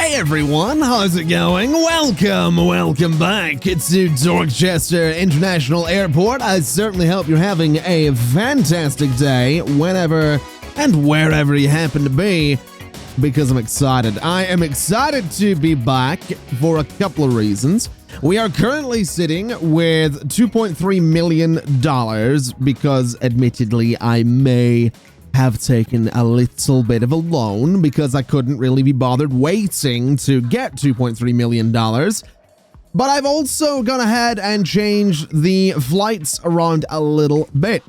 Hey everyone, how's it going? Welcome back to Dorchester International Airport. I certainly hope you're having a fantastic day whenever and wherever you happen to be, because I'm excited. I am excited to be back for a couple of reasons. We are currently sitting with $2.3 million because, admittedly, I may have taken a little bit of a loan because I couldn't really be bothered waiting to get $2.3 million. But I've also gone ahead and changed the flights around a little bit.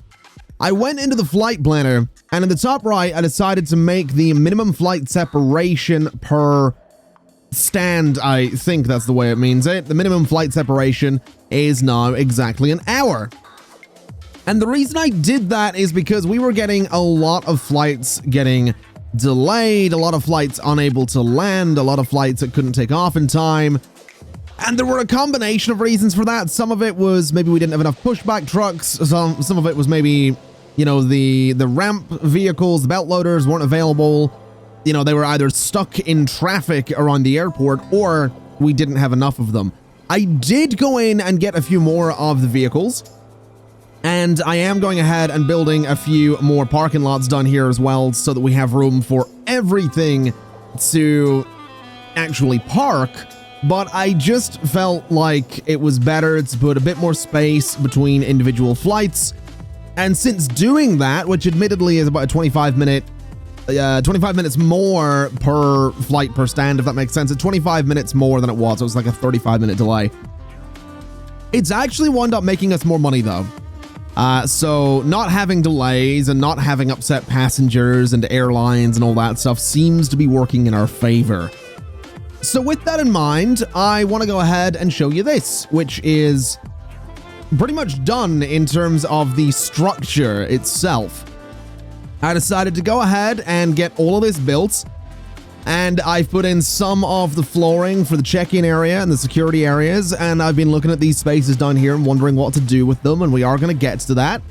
I went into the flight planner, and in the top right, I decided to make the minimum flight separation per stand. I think that's the way it means it. The minimum flight separation is now exactly an hour. And the reason I did that is because we were getting a lot of flights getting delayed, a lot of flights unable to land, a lot of flights that couldn't take off in time. And there were a combination of reasons for that. Some of it was maybe we didn't have enough pushback trucks. Some of it was maybe, you know, the ramp vehicles, the belt loaders weren't available. You know, they were either stuck in traffic around the airport or we didn't have enough of them. I did go in and get a few more of the vehicles. And I am going ahead and building a few more parking lots down here as well so that we have room for everything to actually park. But I just felt like it was better to put a bit more space between individual flights. And since doing that, which admittedly is about a 25 minutes more per flight per stand, if that makes sense. It's 25 minutes more than it was. It was like a 35-minute delay. It's actually wound up making us more money though. So not having delays and not having upset passengers and airlines and all that stuff seems to be working in our favor. So with that in mind, I want to go ahead and show you this, which is pretty much done in terms of the structure itself. I decided to go ahead and get all of this built, and I've put in some of the flooring for the check-in area and the security areas, and I've been looking at these spaces down here and wondering what to do with them, and we are going to get to that.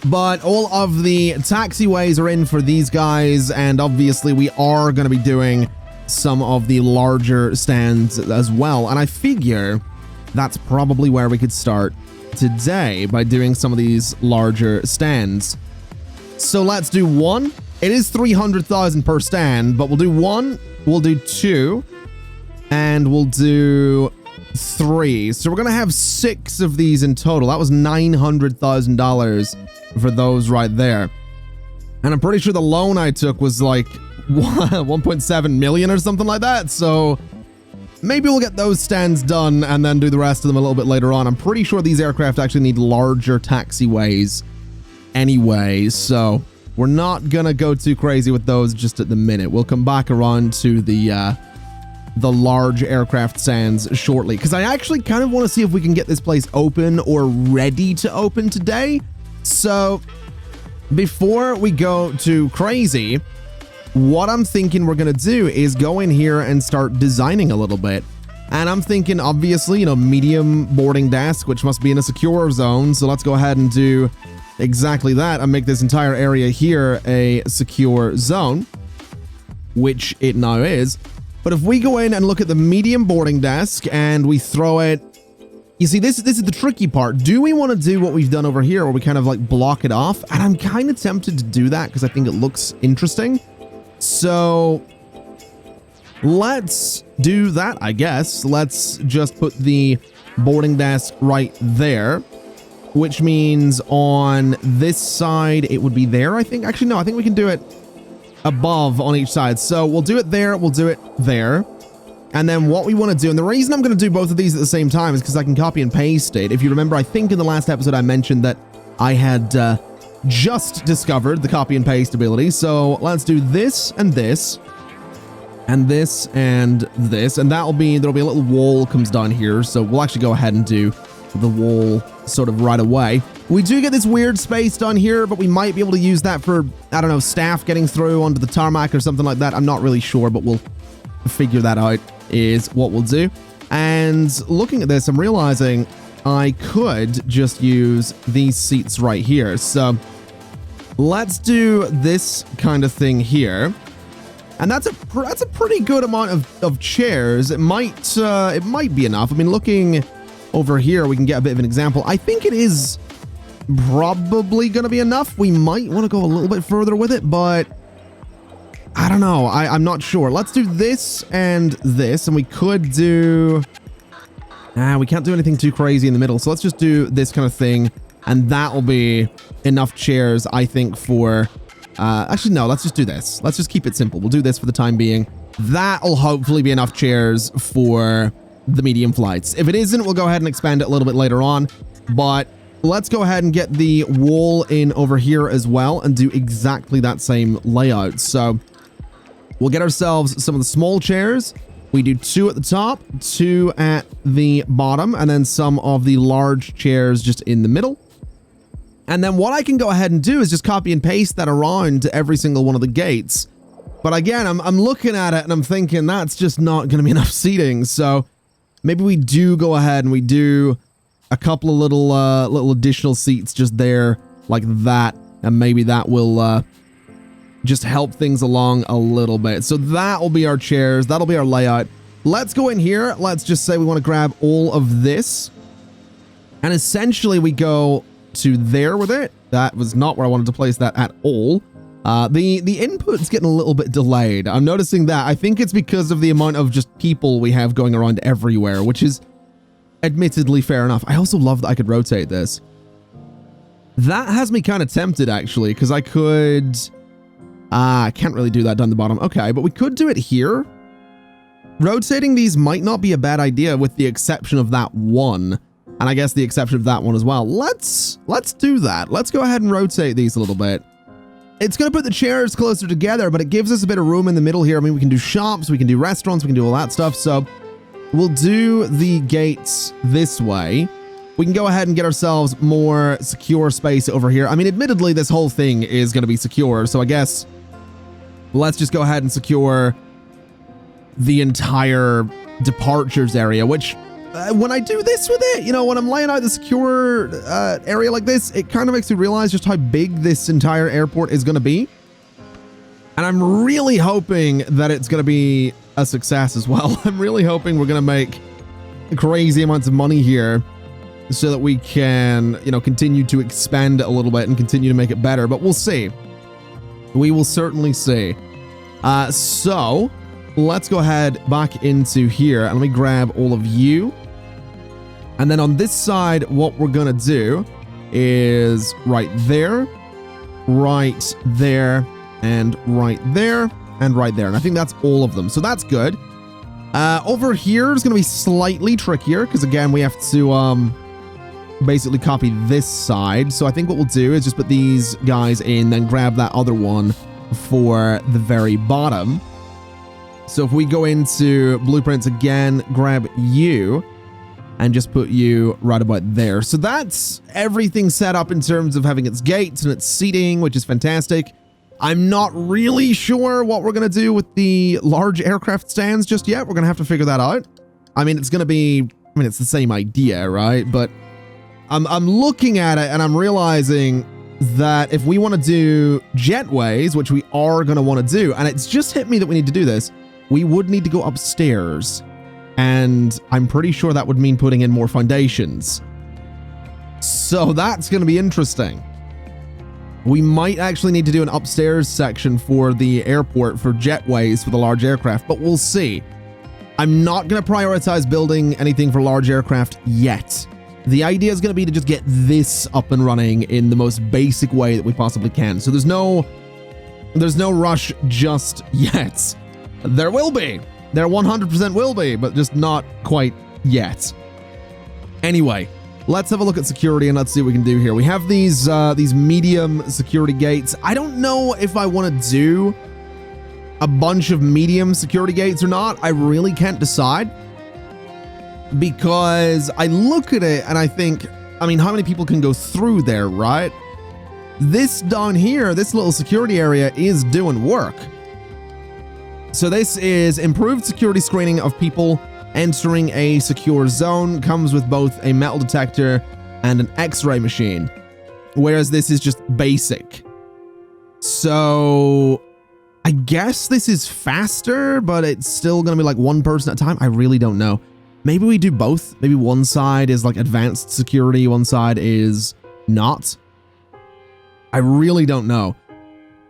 But all of the taxiways are in for these guys, and obviously we are going to be doing some of the larger stands as well, and I figure that's probably where we could start today, by doing some of these larger stands. So let's do one. It is 300,000 per stand, but we'll do one, we'll do two, and we'll do three. So we're going to have 6 of these in total. That was $900,000 for those right there. And I'm pretty sure the loan I took was like 1.7 million or something like that. So maybe we'll get those stands done and then do the rest of them a little bit later on. I'm pretty sure these aircraft actually need larger taxiways anyway, so we're not gonna go too crazy with those just at the minute. We'll come back around to the large aircraft stands shortly, because I actually kind of want to see if we can get this place open or ready to open today. So before we go too crazy, what I'm thinking we're gonna do is go in here and start designing a little bit. And I'm thinking, obviously, you know, medium boarding desk, which must be in a secure zone. So let's go ahead and do exactly that and make this entire area here a secure zone, which it now is. But if we go in and look at the medium boarding desk and we throw it, you see, this is the tricky part. Do we want to do what we've done over here where we kind of like block it off? And I'm kind of tempted to do that because I think it looks interesting. So let's do that, I guess. Let's just put the boarding desk right there, which means on this side it would be there, I think. Actually, no, I think we can do it above on each side. So we'll do it there, we'll do it there. And then what we want to do, and the reason I'm going to do both of these at the same time is because I can copy and paste it. If you remember, I think in the last episode I mentioned that I had just discovered the copy and paste ability. So let's do this and this. And this and this, and there'll be a little wall comes down here, so we'll actually go ahead and do the wall sort of right away. We do get this weird space down here, but we might be able to use that for, I don't know, staff getting through onto the tarmac or something like that. I'm not really sure, but we'll figure that out is what we'll do. And looking at this, I'm realizing I could just use these seats right here. So let's do this kind of thing here. And that's a pretty good amount of chairs. It might be enough. I mean, looking over here, we can get a bit of an example. I think it is probably going to be enough. We might want to go a little bit further with it, but I don't know. I'm not sure. Let's do this and this, and we could do... we can't do anything too crazy in the middle, so let's just do this kind of thing, and that will be enough chairs, I think, for... actually, no, let's just do this. Let's just keep it simple. We'll do this for the time being. That'll hopefully be enough chairs for the medium flights. If it isn't, we'll go ahead and expand it a little bit later on, but let's go ahead and get the wall in over here as well and do exactly that same layout. So we'll get ourselves some of the small chairs. We do 2 at the top, 2 at the bottom, and then some of the large chairs just in the middle. And then what I can go ahead and do is just copy and paste that around to every single one of the gates. But again, I'm looking at it and I'm thinking that's just not going to be enough seating. So maybe we do go ahead and we do a couple of little additional seats just there like that. And maybe that will just help things along a little bit. So that will be our chairs. That'll be our layout. Let's go in here. Let's just say we want to grab all of this. And essentially we go to there with it. That was not where I wanted to place that at all. The input's getting a little bit delayed. I'm noticing that. I think it's because of the amount of just people we have going around everywhere, which is admittedly fair enough. I also love that I could rotate this. That has me kind of tempted, actually, because I could... I can't really do that down the bottom. Okay, but we could do it here. Rotating these might not be a bad idea with the exception of that one. And I guess the exception of that one as well. Let's do that. Let's go ahead and rotate these a little bit. It's going to put the chairs closer together, but it gives us a bit of room in the middle here. I mean, we can do shops, we can do restaurants, we can do all that stuff. So we'll do the gates this way. We can go ahead and get ourselves more secure space over here. I mean, admittedly, this whole thing is going to be secure. So I guess let's just go ahead and secure the entire departures area, which when I do this with it, you know, when I'm laying out the secure area like this, it kind of makes me realize just how big this entire airport is going to be. And I'm really hoping that it's going to be a success as well. I'm really hoping we're going to make crazy amounts of money here so that we can, you know, continue to expand it a little bit and continue to make it better. But we'll see. We will certainly see. So let's go ahead back into here and let me grab all of you. And then on this side, what we're going to do is right there, and right there, and right there. And I think that's all of them. So that's good. Over here is going to be slightly trickier because, again, we have to basically copy this side. So I think what we'll do is just put these guys in, then grab that other one for the very bottom. So if we go into blueprints again, grab you, and just put you right about there. So that's everything set up in terms of having its gates and its seating, which is fantastic. I'm not really sure what we're going to do with the large aircraft stands just yet. We're going to have to figure that out. I mean, it's going to be, I mean, it's the same idea, right? But I'm looking at it and I'm realizing that if we want to do jetways, which we are going to want to do, and it's just hit me that we need to do this, we would need to go upstairs. And I'm pretty sure that would mean putting in more foundations. So that's going to be interesting. We might actually need to do an upstairs section for the airport for jetways for the large aircraft, but we'll see. I'm not going to prioritize building anything for large aircraft yet. The idea is going to be to just get this up and running in the most basic way that we possibly can. So there's no rush just yet. There will be. There 100% will be, but just not quite yet. Anyway, let's have a look at security and let's see what we can do here. We have these medium security gates. I don't know if I want to do a bunch of medium security gates or not. I really can't decide because I look at it and I think, I mean, how many people can go through there, right? This down here, this little security area is doing work. So this is improved security screening of people entering a secure zone. Comes with both a metal detector and an X-ray machine. Whereas this is just basic. So I guess this is faster, but it's still going to be like one person at a time. I really don't know. Maybe we do both. Maybe one side is like advanced security, one side is not. I really don't know.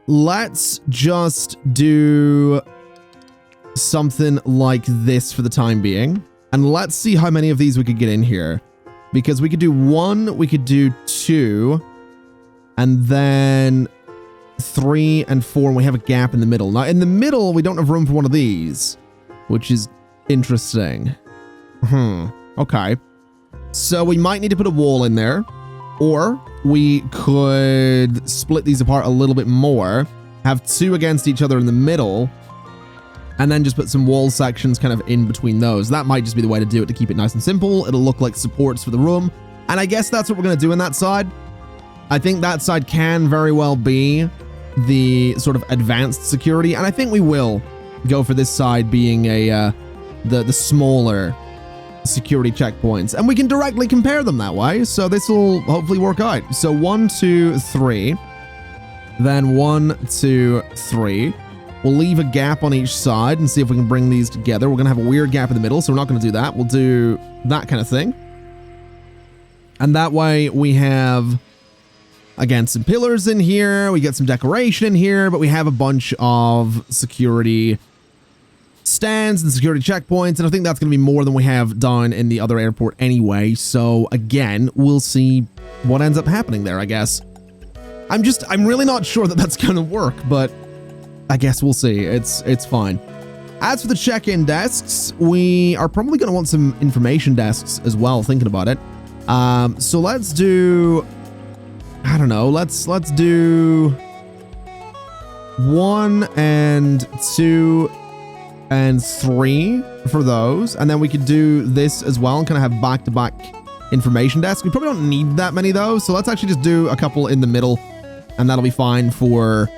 Let's just do something like this for the time being. And let's see how many of these we could get in here. Because we could do 1, we could do 2, and then 3 and 4, and we have a gap in the middle. Now, in the middle, we don't have room for one of these, which is interesting. Okay. So we might need to put a wall in there, or we could split these apart a little bit more, have 2 against each other in the middle, and then just put some wall sections kind of in between those. That might just be the way to do it to keep it nice and simple. It'll look like supports for the room. And I guess that's what we're going to do on that side. I think that side can very well be the sort of advanced security. And I think we will go for this side being the smaller security checkpoints. And we can directly compare them that way. So this will hopefully work out. So 1, 2, 3. Then 1, 2, 3. We'll leave a gap on each side and see if we can bring these together. We're going to have a weird gap in the middle, so we're not going to do that. We'll do that kind of thing. And that way we have, again, some pillars in here. We get some decoration in here, but we have a bunch of security stands and security checkpoints. And I think that's going to be more than we have done in the other airport anyway. So again, we'll see what ends up happening there, I guess. I'm really not sure that that's going to work, but I guess we'll see. It's fine. As for the check-in desks, we are probably going to want some information desks as well, thinking about it. So let's do, I don't know, let's do 1 and 2 and 3 for those. And then we could do this as well and kind of have back-to-back information desks. We probably don't need that many though. So let's actually just do a couple in the middle and that'll be fine for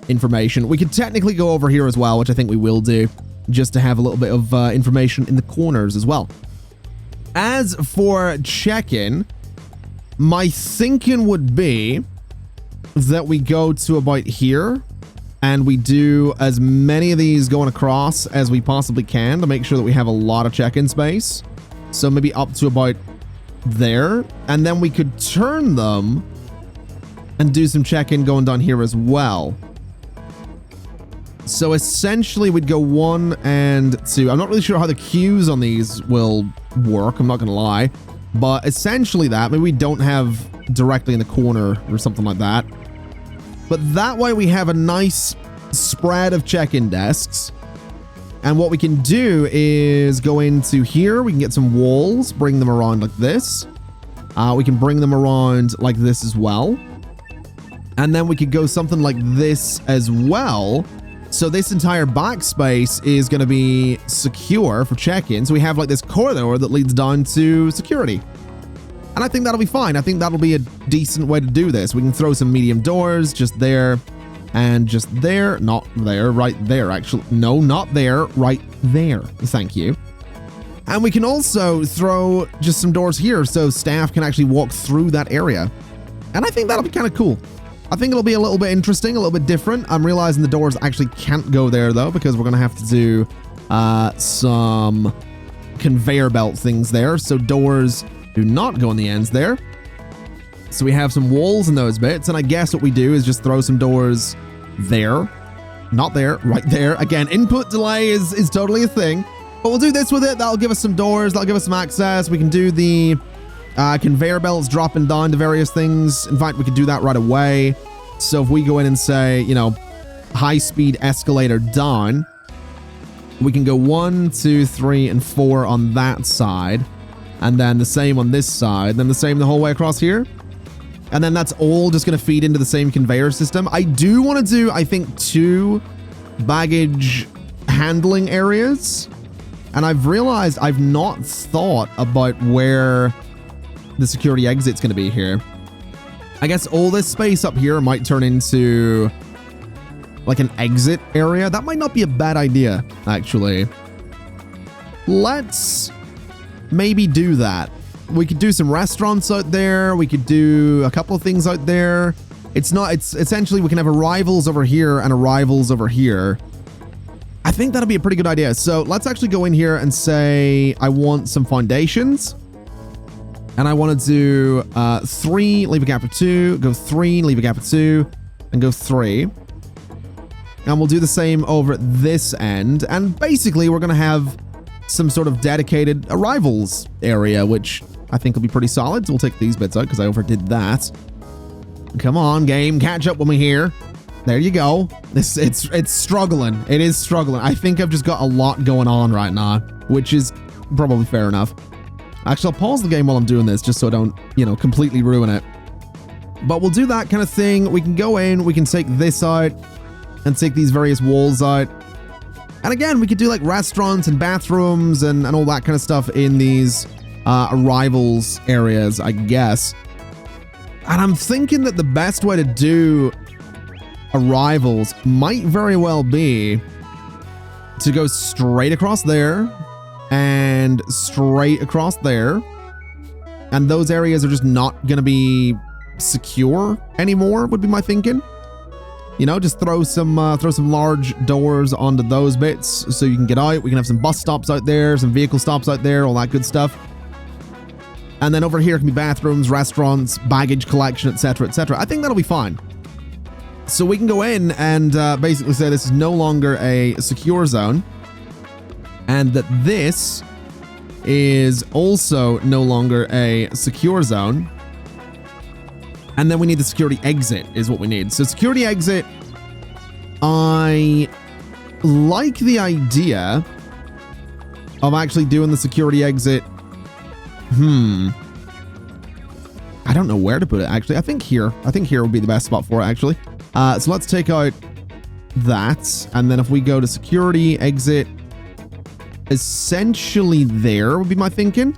information. We could technically go over here as well, which I think we will do, just to have a little bit of information in the corners as well. As for check-in, my thinking would be that we go to about here and we do as many of these going across as we possibly can to make sure that we have a lot of check-in space. So maybe up to about there, and then we could turn them and do some check-in going down here as well. So essentially we'd go 1 and 2. I'm not really sure how the queues on these will work, I'm not gonna lie. But essentially that, maybe we don't have directly in the corner or something like that. But that way we have a nice spread of check-in desks. And what we can do is go into here, we can get some walls, bring them around like this. We can bring them around like this as well. And then we could go something like this as well. So this entire backspace is going to be secure for check-in. So we have like this corridor that leads down to security. And I think that'll be fine. I think that'll be a decent way to do this. We can throw some medium doors just there and just there. Not there, right there, actually. No, not there, right there. Thank you. And we can also throw just some doors here so staff can actually walk through that area. And I think that'll be kind of cool. I think it'll be a little bit interesting, a little bit different. I'm realizing the doors actually can't go there though, because we're going to have to do some conveyor belt things there. So doors do not go on the ends there. So we have some walls in those bits. And I guess what we do is just throw some doors there. Not there, right there. Again, input delay is totally a thing. But we'll do this with it. That'll give us some doors. That'll give us some access. We can do the conveyor belts dropping down to various things. In fact, we could do that right away. So if we go in and say, you know, high-speed escalator down, we can go 1, 2, 3, and 4 on that side. And then the same on this side. Then the same the whole way across here. And then that's all just going to feed into the same conveyor system. I do want to do, I think, 2 baggage handling areas. And I've realized I've not thought about where the security exit's going to be here. I guess all this space up here might turn into like an exit area. That might not be a bad idea, actually. Let's maybe do that. We could do some restaurants out there. We could do a couple of things out there. It's not, it's essentially we can have arrivals over here and arrivals over here. I think that'll be a pretty good idea. So let's actually go in here and say, I want some foundations. And I want to do 3, leave a gap of 2, go 3, leave a gap of 2, and go 3. And we'll do the same over this end. And basically, we're going to have some sort of dedicated arrivals area, which I think will be pretty solid. So we'll take these bits out because I overdid that. Come on, game, catch up with me here. There you go. It's struggling. It is struggling. I think I've just got a lot going on right now, which is probably fair enough. Actually, I'll pause the game while I'm doing this just so I don't, you know, completely ruin it. But we'll do that kind of thing. We can go in, we can take this out and take these various walls out. And again, we could do like restaurants and bathrooms and all that kind of stuff in these arrivals areas, I guess. And I'm thinking that the best way to do arrivals might very well be to go straight across there and straight across there. And those areas are just not going to be secure anymore, would be my thinking. You know, just throw some large doors onto those bits so you can get out. We can have some bus stops out there, some vehicle stops out there, all that good stuff. And then over here can be bathrooms, restaurants, baggage collection, etc., etc. I think that'll be fine. So we can go in and basically say this is no longer a secure zone, and that this is also no longer a secure zone. And then we need the security exit is what we need. So security exit, I like the idea of actually doing the security exit. I don't know where to put it, actually. I think here would be the best spot for it, actually. So let's take out that. And then if we go to security exit, essentially there would be my thinking.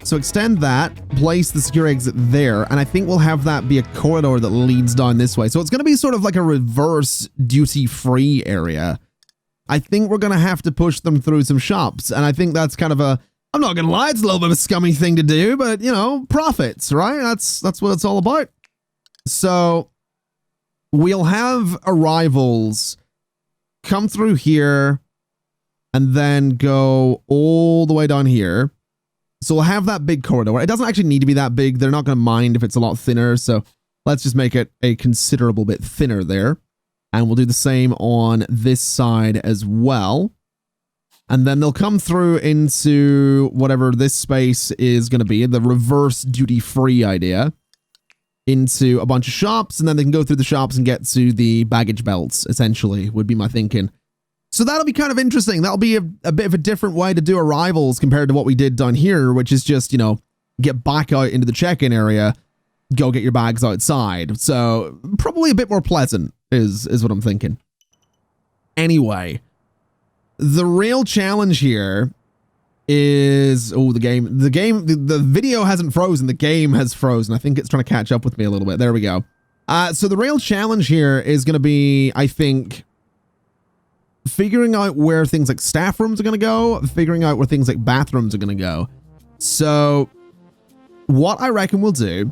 So extend that, place the secure exit there, and I think we'll have that be a corridor that leads down this way. So it's going to be sort of like a reverse duty-free area. I think we're going to have to push them through some shops, and I think that's kind of a, I'm not going to lie, it's a little bit of a scummy thing to do, but, you know, profits, right? That's what it's all about. So we'll have arrivals come through here and then go all the way down here. So we'll have that big corridor. It doesn't actually need to be that big. They're not going to mind if it's a lot thinner. So let's just make it a considerable bit thinner there. And we'll do the same on this side as well. And then they'll come through into whatever this space is going to be, the reverse duty-free idea, into a bunch of shops. And then they can go through the shops and get to the baggage belts, essentially, would be my thinking. So that'll be kind of interesting. That'll be a bit of a different way to do arrivals compared to what we did down here, which is just, you know, get back out into the check-in area, go get your bags outside. So probably a bit more pleasant is what I'm thinking. Anyway, the real challenge here is, the video hasn't frozen. The game has frozen. I think it's trying to catch up with me a little bit. There we go. So the real challenge here is going to be, I think, figuring out where things like staff rooms are going to go, figuring out where things like bathrooms are going to go. So what I reckon we'll do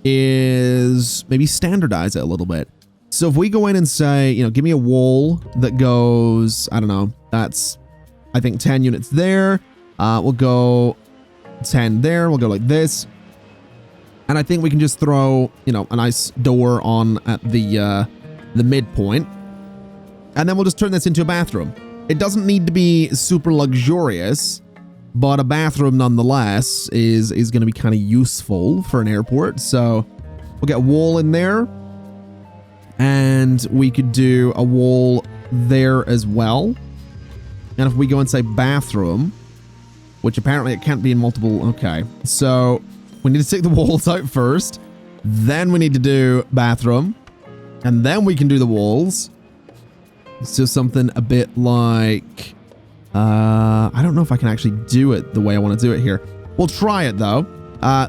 is maybe standardize it a little bit. So if we go in and say, you know, give me a wall that goes, I don't know, that's, I think 10 units there. We'll go 10 there. We'll go like this. And I think we can just throw, you know, a nice door on at the midpoint. And then we'll just turn this into a bathroom. It doesn't need to be super luxurious, but a bathroom nonetheless is going to be kind of useful for an airport. So we'll get a wall in there. And we could do a wall there as well. And if we go and say bathroom, which apparently it can't be in multiple. Okay, so we need to take the walls out first. Then we need to do bathroom. And then we can do the walls. So something a bit like, I don't know if I can actually do it the way I want to do it here. We'll try it though.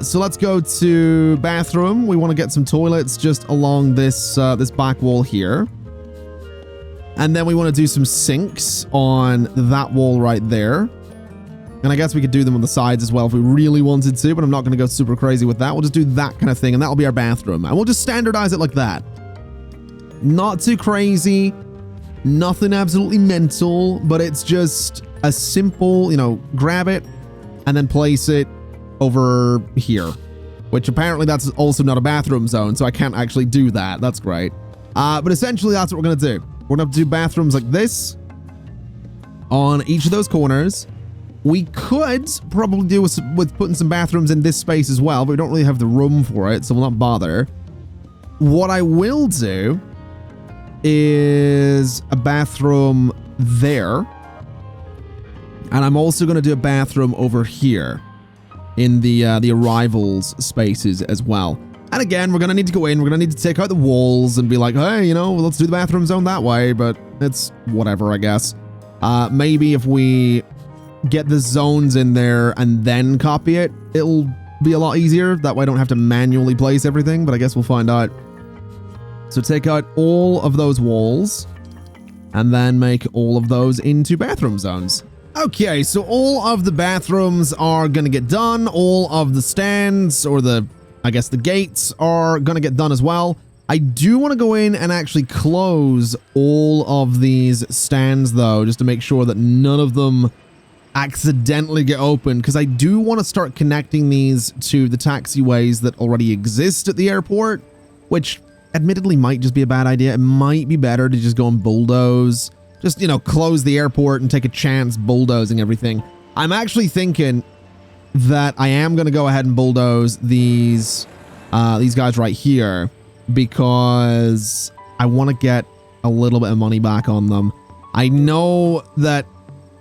So let's go to bathroom. We want to get some toilets just along this this back wall here. And then we want to do some sinks on that wall right there. And I guess we could do them on the sides as well if we really wanted to, but I'm not going to go super crazy with that. We'll just do that kind of thing, and that'll be our bathroom. And we'll just standardize it like that. Not too crazy, nothing absolutely mental, but it's just a simple, you know, grab it and then place it over here, which apparently that's also not a bathroom zone, so I can't actually do that. That's great. But essentially that's what we're going to do. We're going to have to do bathrooms like this on each of those corners. We could probably do with putting some bathrooms in this space as well, but we don't really have the room for it, so we'll not bother. What I will do is a bathroom there, and I'm also going to do a bathroom over here in the arrivals spaces as well. And again, we're going to need to go in, we're going to need to take out the walls and be like, hey, you know, let's do the bathroom zone that way, but it's whatever, I guess. Maybe if we get the zones in there and then copy it, it'll be a lot easier. That way I don't have to manually place everything, but I guess we'll find out. So take out all of those walls and then make all of those into bathroom zones. Okay, so all of the bathrooms are going to get done. All of the stands, or I guess the gates, are going to get done as well. I do want to go in and actually close all of these stands though, just to make sure that none of them accidentally get open, because I do want to start connecting these to the taxiways that already exist at the airport, which admittedly might just be a bad idea. It might be better to just go and bulldoze, just, you know, close the airport and take a chance bulldozing everything. I'm actually thinking that I am going to go ahead and bulldoze these guys right here, because I want to get a little bit of money back on them. I know that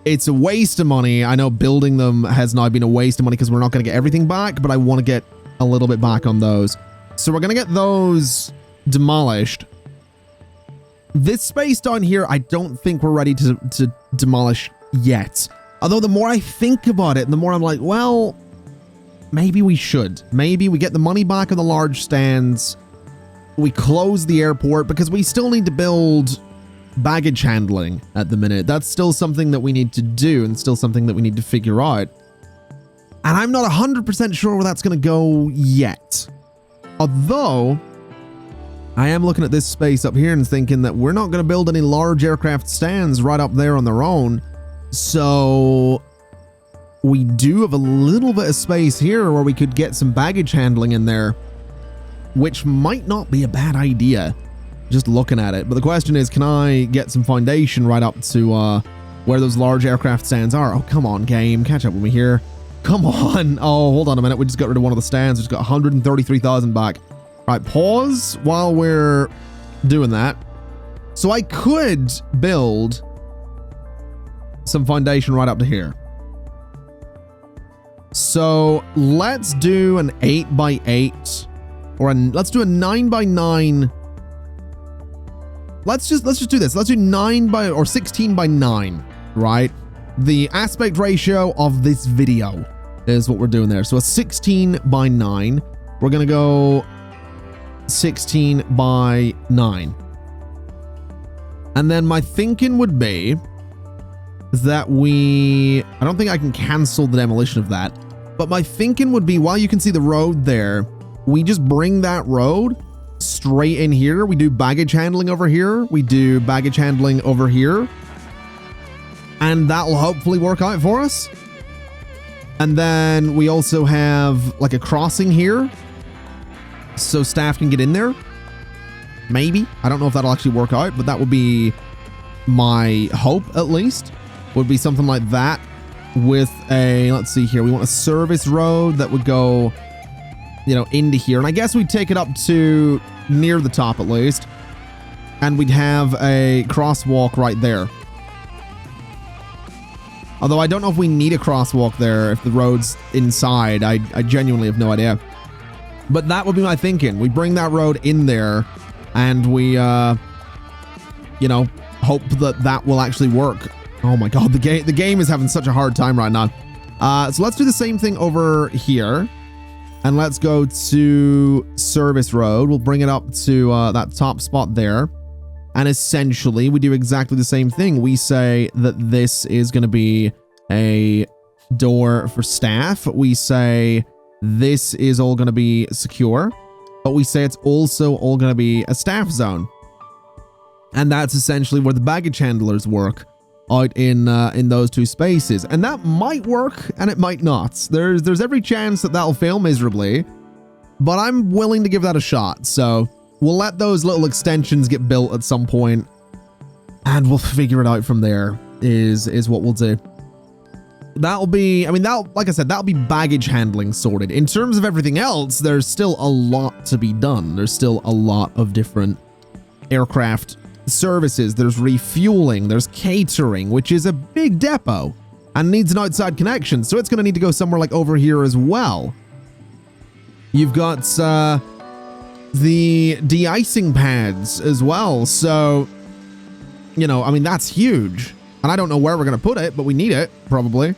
it's a waste of money. I know building them has now been a waste of money because we're not going to get everything back, but I want to get a little bit back on those. So we're going to get those demolished. This space down here, I don't think we're ready to demolish yet. Although the more I think about it, the more I'm like, well, maybe we should. Maybe we get the money back on the large stands. We close the airport, because we still need to build baggage handling at the minute. That's still something that we need to do, and still something that we need to figure out. And I'm not 100% sure where that's going to go yet. Although, I am looking at this space up here and thinking that we're not going to build any large aircraft stands right up there on their own. So we do have a little bit of space here where we could get some baggage handling in there, which might not be a bad idea, just looking at it. But the question is, can I get some foundation right up to where those large aircraft stands are? Oh, come on, game. Catch up with me here. Come on. Oh, hold on a minute. We just got rid of one of the stands. We just got 133,000 back. Right, pause while we're doing that. So I could build some foundation right up to here. So let's do an 8x8, or let's do a 9x9. Let's just do this. Let's do 16x9, right? The aspect ratio of this video is what we're doing there. So a 16x9. We're gonna go 16x9. And then my thinking would be that I don't think I can cancel the demolition of that, but my thinking would be, while you can see the road there, we just bring that road straight in here. We do baggage handling over here. We do baggage handling over here. And that will hopefully work out for us. And then we also have like a crossing here, so staff can get in there. Maybe. I don't know if that'll actually work out, but that would be my hope, at least. Would be something like that with a, let's see here, we want a service road that would go, you know, into here. And I guess we'd take it up to near the top at least. And we'd have a crosswalk right there. Although I don't know if we need a crosswalk there if the road's inside. I genuinely have no idea. But that would be my thinking. We bring that road in there and we, you know, hope that that will actually work. Oh my God, the game is having such a hard time right now. So let's do the same thing over here. And let's go to service road. We'll bring it up to that top spot there. And essentially, we do exactly the same thing. We say that this is going to be a door for staff. We say this is all going to be secure, but we say it's also all going to be a staff zone. And that's essentially where the baggage handlers work, out in those two spaces. And that might work and it might not. There's every chance that that'll fail miserably, but I'm willing to give that a shot. So we'll let those little extensions get built at some point, and we'll figure it out from there, is what we'll do. That'll be, I mean, like I said, that'll be baggage handling sorted. In terms of everything else, there's still a lot to be done. There's still a lot of different aircraft services. There's refueling, there's catering, which is a big depot and needs an outside connection, so it's going to need to go somewhere like over here as well. You've got the de-icing pads as well, so, you know, I mean, that's huge, and I don't know where we're going to put it, but we need it, probably.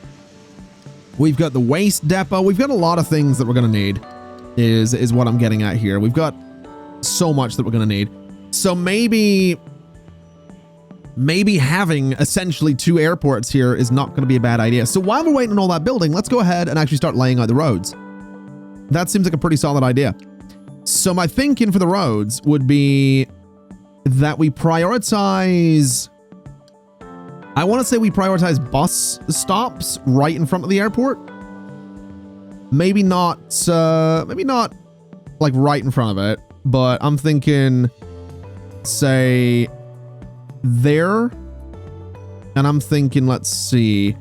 We've got the waste depot. We've got a lot of things that we're going to need, is what I'm getting at here. We've got so much that we're going to need. So maybe having essentially 2 airports here is not going to be a bad idea. So while we're waiting on all that building, let's go ahead and actually start laying out the roads. That seems like a pretty solid idea. So my thinking for the roads would be that we prioritize... I want to say we prioritize bus stops right in front of the airport. Maybe not like right in front of it, but I'm thinking, say, there, and I'm thinking, let's see,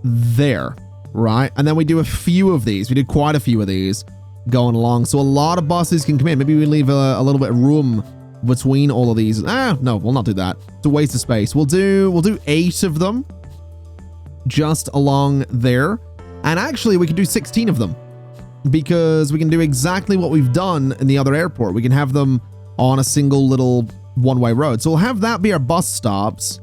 there, right? And then we do a few of these. We did quite a few of these going along, so a lot of buses can come in. Maybe we leave a little bit of room between all of these. No, we'll not do that. It's a waste of space. We'll do 8 of them just along there, and actually we can do 16 of them, because we can do exactly what we've done in the other airport. We can have them on a single little one-way road. So we'll have that be our bus stops.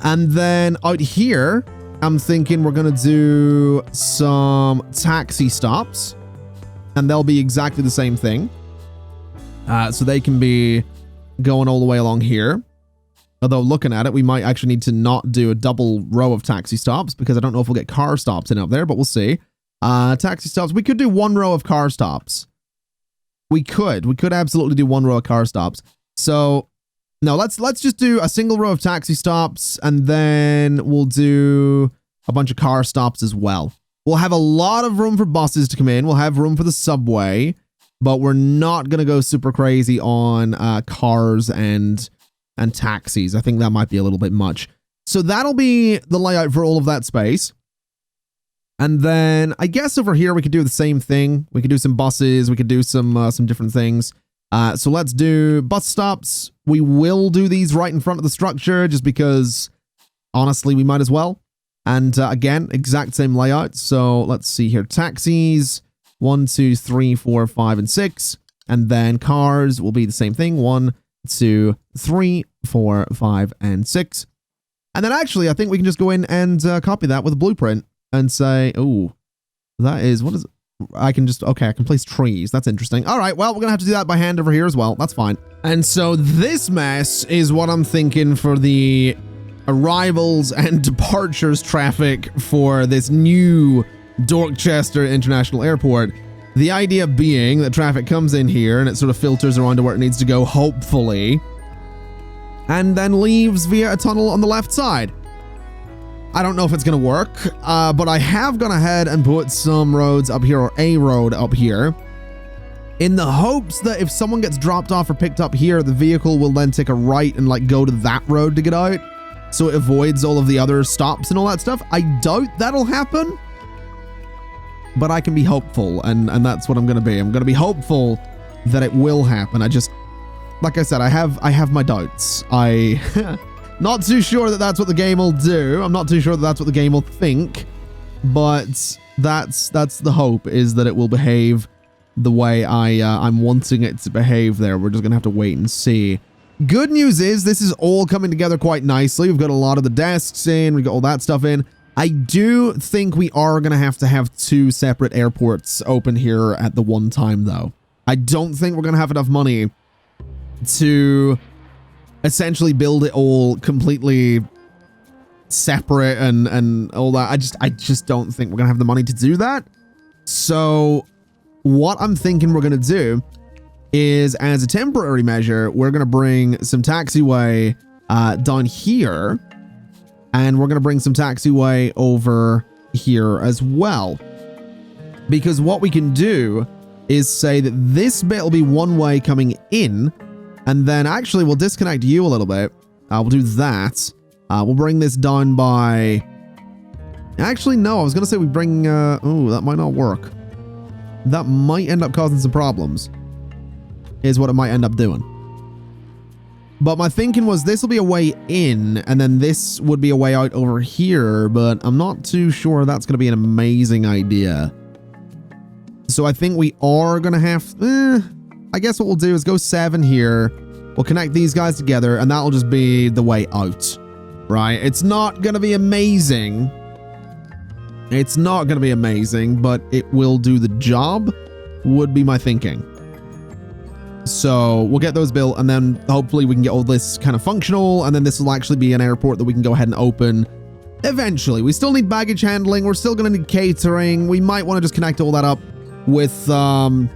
And then out here, I'm thinking we're going to do some taxi stops, and they'll be exactly the same thing. So they can be going all the way along here. Although looking at it, we might actually need to not do a double row of taxi stops, because I don't know if we'll get car stops in up there, but we'll see. Taxi stops. We could do 1 row of car stops. We could absolutely do 1 row of car stops. So no, let's just do a single row of taxi stops, and then we'll do a bunch of car stops as well. We'll have a lot of room for buses to come in. We'll have room for the subway, but we're not going to go super crazy on cars and taxis. I think that might be a little bit much. So that'll be the layout for all of that space. And then I guess over here we could do the same thing. We could do some buses. We could do some different things. So let's do bus stops. We will do these right in front of the structure, just because honestly we might as well. And again, exact same layout. So let's see here. Taxis, 1, 2, 3, 4, 5, and 6. And then cars will be the same thing. 1, 2, 3, 4, 5, and 6. And then actually, I think we can just go in and copy that with a blueprint and say, oh, that is, what is it? I can place trees. That's interesting. All right, well, we're going to have to do that by hand over here as well. That's fine. And so this mess is what I'm thinking for the arrivals and departures traffic for this new Dorchester International Airport. The idea being that traffic comes in here and it sort of filters around to where it needs to go, hopefully, and then leaves via a tunnel on the left side. I don't know if it's going to work, but I have gone ahead and put some roads up here, or a road up here, in the hopes that if someone gets dropped off or picked up here, the vehicle will then take a right and like go to that road to get out, so it avoids all of the other stops and all that stuff. I doubt that'll happen, but I can be hopeful, and that's what I'm going to be. I'm going to be hopeful that it will happen. I just, like I said, I have my doubts. Not too sure that that's what the game will do. I'm not too sure that that's what the game will think, but that's the hope, is that it will behave the way I'm wanting it to behave there. We're just gonna have to wait and see. Good news is this is all coming together quite nicely. We've got a lot of the desks in, we've got all that stuff in. I do think we are gonna have to have 2 separate airports open here at the one time, though. I don't think we're gonna have enough money to essentially build it all completely separate and all that. I just don't think we're gonna have the money to do that. So what I'm thinking we're gonna do is, as a temporary measure, we're gonna bring some taxiway down here, and we're gonna bring some taxiway over here as well. Because what we can do is say that this bit will be one way coming in, and then actually we'll disconnect you a little bit. We'll do that. We'll bring this down by... Actually, no, I was going to say we bring... oh, that might not work. That might end up causing some problems, is what it might end up doing. But my thinking was this will be a way in, and then this would be a way out over here, but I'm not too sure that's going to be an amazing idea. So I think we are going to have... I guess what we'll do is go 7 here. We'll connect these guys together, and that'll just be the way out. Right? It's not going to be amazing. It's not going to be amazing, but it will do the job, would be my thinking. So we'll get those built, and then hopefully we can get all this kind of functional, and then this will actually be an airport that we can go ahead and open eventually. We still need baggage handling. We're still going to need catering. We might want to just connect all that up with some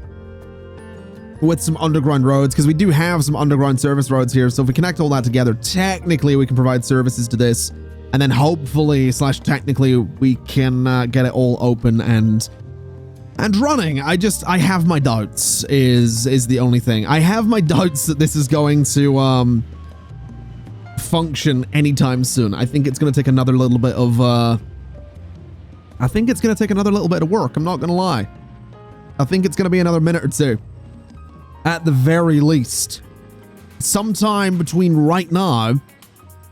underground roads, because we do have some underground service roads here. So if we connect all that together, technically we can provide services to this, and then hopefully / technically we can get it all open and running. I have my doubts is the only thing. I have my doubts that this is going to function anytime soon. I think it's going to take another little bit of work. I'm not going to lie. I think it's going to be another minute or two. At the very least. Sometime between right now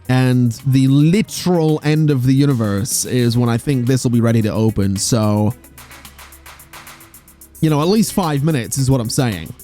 and the literal end of the universe is when I think this will be ready to open. So, you know, at least 5 minutes is what I'm saying.